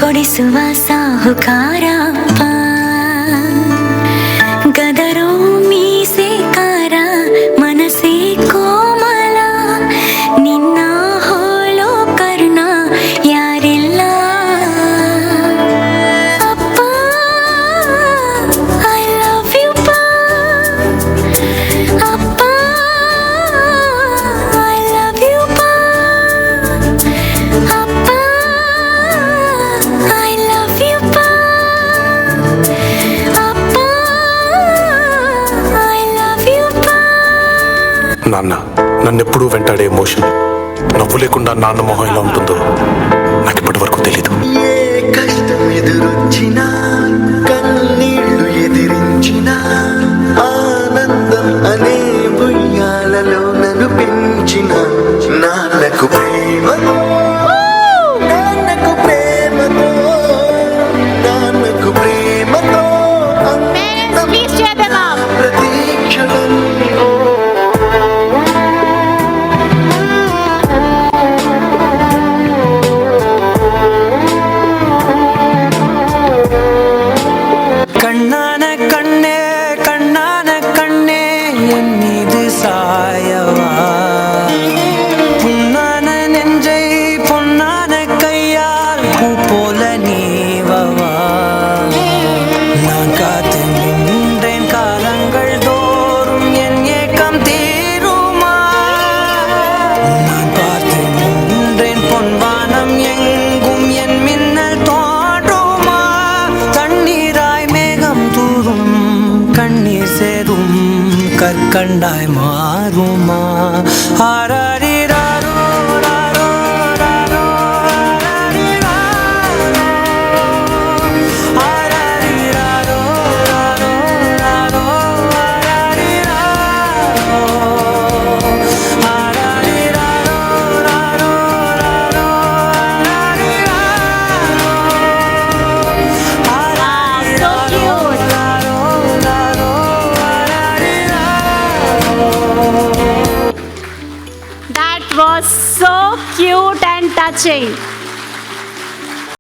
ಕೊಡಿಸುವ ಸಾಹುಕಾರ ಗದರೋ ಮೀಸೆಕಾರ ಮನಸ್ಸೇ ಕೋಮಲ ನಿನ್ನ ಹೋಲೋ ಕರ್ಣ ಯಾರಿಲ್ಲ ಅಪ್ಪ ಐ ಲವ್ ಯು ಅಪ್ಪ ಐ ಲವ್ ಯು ಅಪ್ಪ ಐ ಲವ್ ಯು ಅಪ್ಪ ಐ ಲವ್ ಯು నాన్న నన్నెప్పుడూ వెంటాడే ఎమోషన్ నవ్వు లేకుండా నాన్న మొహం ఎలా ఉంటుందో నాకు ఇప్పటి వరకు తెలీదు. ఏ కష్టం ఎదురొచ్చినా కన్నీళ్లు ఎదిరించిన ఆనందం అనే ఉయ్యాలలో నన్ను పెంచిన నాన్నకు ప్రేమతో నాన్నకు ప్రేమతో నాన్నకు ప్రేమతో ప్రతీక్షణం கண்ணான கண்ணே கண்ணான கண்ணே என் மீது சாயவா புண்ணான நெஞ்சை பொன்னான கையால் பூ போல நீவவா நான் காத்து நின்றேன் காலங்கள் தோறும் என் ஏக்கம் தீருமா நான் பார்த்து நின்றேன் பொன்வானம் எங்கும் என் மின்னல் தோன்றுமா தண்ணீராய் மேகம் தூரும் கண்ணீர் சேரும் கற்கண்டாய் மாறுமா ஆராரிராரோ ராரோ ராரோ ஆராரிராரோ ராரோ ராரோ ஆராரிராரோ ராரோ ராரோ That was so cute and touching.